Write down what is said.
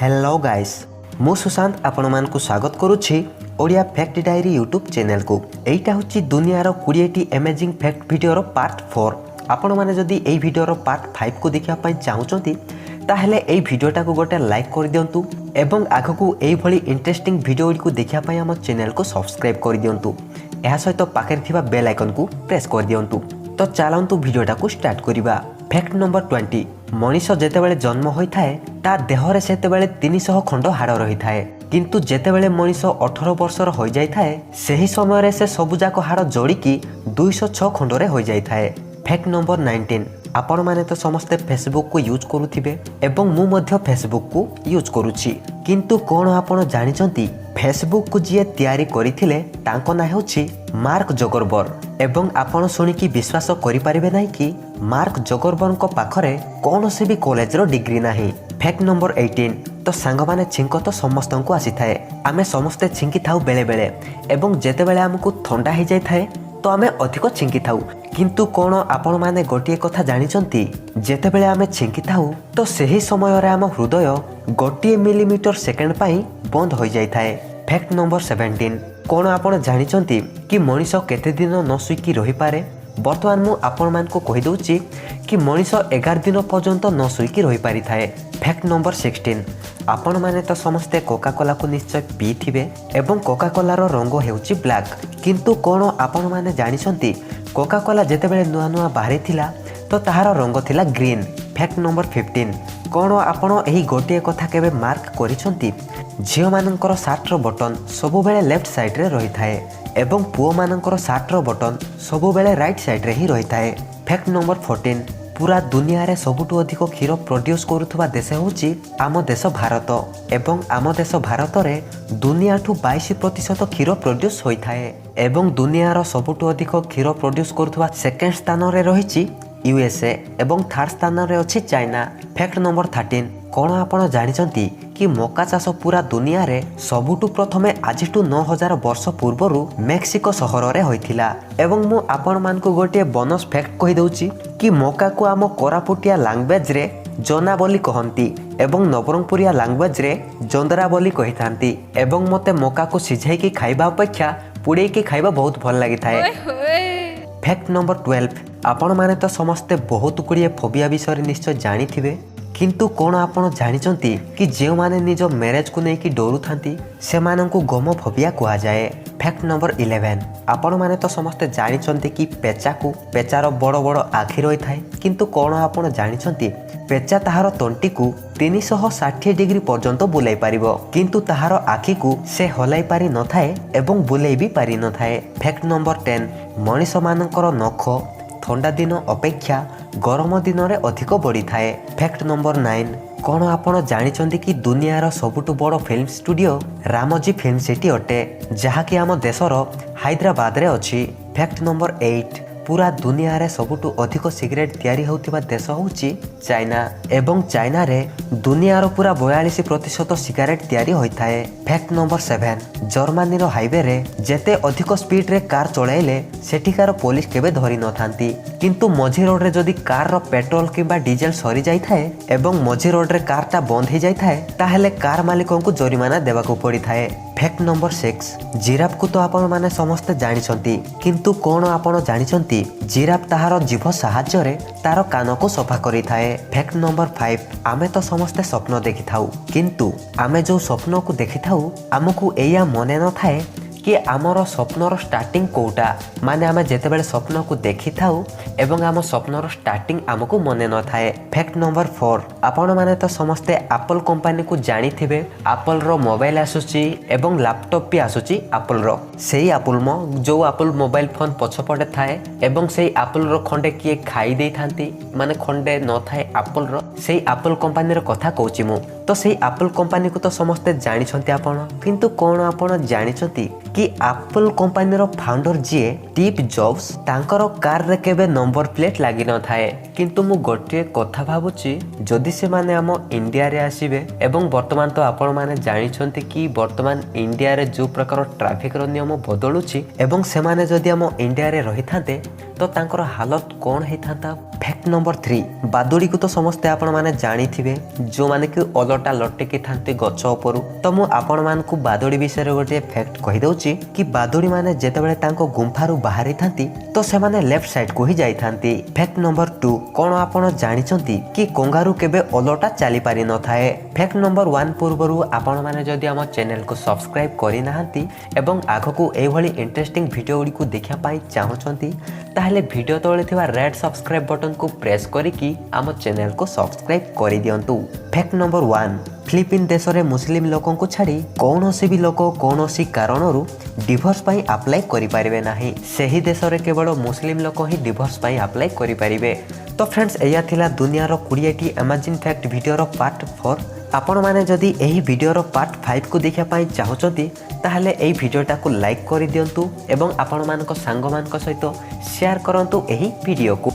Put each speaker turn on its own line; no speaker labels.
Hello guys मु सुशांत आपण मानकु स्वागत करुछि Odia fact diary YouTube channel को। एटा होछि दुनियार 20टी अमेजिंग फैक्ट वीडियो पार्ट 4। आपण माने जदि एई वीडियो पार्ट 5 को देखिया पई चाहुचंती ताहेले एई वीडियोटा को गोटे लाइक कर दियंतु एवं आगकू एई भली इंटरेस्टिंग वीडियो को देखिया पई हम चैनल को सब्सक्राइब कर दियंतु। एहा सहित पाखरे थिबा बेल आइकन को प्रेस कर दियंतु। तो चलंतु वीडियोटा को स्टार्ट करिबा। फैक्ट नंबर 20 मनीष जेतेबेले जन्म होइथाए ता देहरे सेतेबेले 300 खंड हाड़ रहिथाए किंतु जेतेबेले मनीष 18 वर्षर हो जाइथाए सेही समय रे से सबुजाक हाड़ जोड़िकी 206 खंडरे हो जाइथाए। फैक्ट नंबर 19 आपण माने तो समस्ते फेसबुक को यूज करूथिबे एवं मु मध्य फेसबुक को यूज करूछि किंतु कोन आपण जानिचंती फेसबुक को जे तयारी करिथिले तांको ना हेउछि मार्क जगरबर्ग एवं आपण सुनिकी विश्वास करि परिबे नै कि मार्क जगरबर्ग को पाखरे कौन से भी कॉलेज रो डिग्री नाही। फैक्ट नंबर 18 तो सांग माने छिंक तो समस्त को आसी थाए आमे समस्ते छिंकी थाउ बेले बेले एवं जेते बेले हमकु ठंडा हो जाय थाए तो आमे अधिक छिंकी थाउ किंतु कोन आपण माने गोटिए कथा जानिचंती जेते बेले आमे छिंकी थाउ तो सही समय रे हम हृदय गोटिए मिलीमीटर सेकंड पई बंद हो जाय थाए। फैक्ट नंबर 17 कोन आपण जानिचंती कि मनीष केते दिन न सुइकी रहि पारे। बर्तमान मु आपण मान को कहि दउची कि मनीष 11 दिन पर्यंत न सुइकी रहि पारि थाए। फैक्ट नंबर 16 आपण माने तो समस्ते कोका कोला को निश्चय पी थिबे एवं कोका कोला रो रंग हेउची ब्लैक किंतु कोन आपण माने जानिसंती कोका कोला जेते बेले नुआ नुआ बाहरी थिला तो ताहार रंग थिला ग्रीन। फैक्ट नंबर 15 कोन आपण एही गोटिए कथा केबे मार्क करिसंती झियो मानकर शार्ट रो बटन सब बेले लेफ्ट साइड रे रही थाए एवं पुओ मानकर शार्ट रो बटन सब बेले राइट साइड रे ही रही थाए। फैक्ट नंबर 14 पूरा दुनिया रे सबुठु अधिक क्षीर प्रोड्यूस करुथुबा देश होउची आम देश भारत एवं आम देश भारत रे दुनिया ठु 22% क्षीर प्रोड्यूस होई थाए एवं दुनिया रो सबुठु अधिक क्षीर प्रोड्यूस करुथुबा सेकेंड स्थान रे रहिची यूएसए एवं थर्ड स्थान रे अछि चाइना। फैक्ट नंबर 13 कोन आपण जानिचंती कि मका चाष पूरा दुनिया रे सबुठु प्रथमे आजिठु 9000 वर्ष पूर्वरु मेक्सिको सहर रे होइथिला एवं मु आपण मान को गोटे बोनस फैक्ट कहि दउची कि मका को आम कोरापुटिया लैंग्वेज रे जना बोली कहंती एवं नवरंगपुरिया लैंग्वेज रे जोंदरा बोली कहिथांती एवं मते मका को सिझाई की खाइबा अपेक्षा पुड़े की खाइबा बहुत भल लागि थाए। फैक्ट नंबर 12 आपण माने तो समस्ते बहुत गुड़िए फोबिया विषय निश्चय जानी थिबे किंतु कोन आपण जानिचंती कि जे माने निज मैरेज को नेकी डरू थांती से माननकु गोमो फोबिया कुआ जाए। फैक्ट नंबर 11 आपण माने तो समस्ते जानिचंती कि पेचार बड़ बड़ आखि रही थाए किंतु कोन आपण जानिचंती पेचा ताहार तंटी को 360 डिग्री पर्यंत बुलाई पारिबो किंतु ताहार आखि को से हलाई पारि न थाए एवं बुलाई भी पारि न थाए। फैक्ट नंबर 10 मनीष मानकर नख ठंडा दिन अपेक्षा गरम दिन रे अधिक बढ़ी थाए। फैक्ट नंबर 9 कोन आपण जानिचंती कि दुनियार सबुठु बड़ film studio Ramoji film city अटे जहाँकि आम देशर हैदराबाद रे अछि। फैक्ट नंबर 8 पूरा दुनिया रे सबुठु अधिक सिगरेट तयारी होउथिबा देश होउची चाइना एवं चाइना रे दुनियार पूरा 42% सिगरेट तयारी होइथाए। फैक्ट नंबर 7 जर्मनी रो हाईवे रे जेते अधिक स्पीड रे कार चलाइले सेठिकार पुलिस केबे धरि न थांती किंतु मझी रोड रे जदी कार रो पेट्रोल किबा डीजल सरी जाई थाए एवं मझी रोड रे कार ता बंद हो जाई थाए ताहेले कार मालिकों को जरिमाना देबा को पड़ी थाए। फैक्ट नंबर 6 जिराफ को तो आपण माने समस्ते जानिसंती किंतु कोन आपण जानिसंती जिराफ ताहार जीभ साहाय्य रे तार कान को सफा करि थाए। फैक्ट नंबर 5 आमे तो समस्ते स्वप्न देखि थाउ किंतु आमे जो स्वप्न को देखि थाउ हमकु एया मने न थाए कि आमर स्वप्नर स्टार्टिंग कोटा माने आमे जेते बेले स्वप्न को देखि थाउ एवं आम स्वप्नर स्टार्टिंग आमको मने न थाए। फैक्ट नंबर 4 आपण माने तो समस्ते एप्पल कंपनी को जानी थिबे एप्पल रो मोबाइल आसुची एवं लैपटॉप भी आसुची एप्पल रो सेही एप्पल जो एप्पल मोबाइल फोन पछपटे थाए एवं सेही एप्पल रो खंडे किए खाई दे थांती माने खंडे न थाए एप्पल रो सेही एप्पल कंपनी रो कथा कहूची मु तो सेही एप्पल कंपनी को तो समस्ते जानिछंती आपण किंतु कोन आपण जानिछंती कि एप्पल कंपनी रो फाउंडर जी स्टीव जॉब्स तांकर कार रे केबे नंबर प्लेट लागी न थाए किंतु मु गोटे कथा भाबुची जदि से माने हम इंडिया रे आसीबे एवं वर्तमान तो आपण माने जानिछंती कि वर्तमान इंडिया रे जो प्रकार ट्रैफिक रो नियम बदलुची एवं से माने जदि हम इंडिया रे रही थाते तो तांकर हालत कौन है था। फैक्ट नंबर 3 बादुड़ी को तो समस्ते आपण माने जानी थिबे जो माने कि अलटा लटकी थांती गछ उपरु तो मु आपण मान को बादुड़ी विषय रे गोटे फैक्ट कहि दउची कि बादुड़ी माने जेतेबेले तांको गुंफारु बाहरी थांती तो से माने लेफ्ट साइड को ही जाई थांती। फैक्ट नंबर 2 कोन आपण जानिचंती कि कंगारू केबे अलटा चली पारि न थाए। फैक्ट नंबर 1 पूर्वरु आपण माने जदि हम चैनल को सब्सक्राइब करि नाहंती एवं आगको एई भली इंटरेस्टिंग वीडियो गुडी को देखिया पाई चाहउचंती ताहले वीडियो तळे थिबा रेड सब्सक्राइब बटन को प्रेस करिकी आम चैनल को सब्सक्राइब करि दियंतु। फैक्ट नंबर 1 फिलिपिन देश रे मुस्लिम लोकों को छाड़ी कौनसी भी लोक कौनसी कारणरू डिवोर्स पाई अप्लाई करि परिबे नाही। सेही देश रे केवल मुस्लिम लोक ही डिवोर्स पाई अप्लाई करि परिबे। तो फ्रेंड्स एया थिला दुनिया रो 20टी अमेजिंग फैक्ट वीडियो रो पार्ट 4। आपण माने जदि एही वीडियो रो पार्ट 5 को देखिया पाई चाहउचंती ताहले एही वीडियोटा को लाइक करि दियंतु एवं आपण मानको सांग मानको सहित शेयर करंतु एही वीडियो को।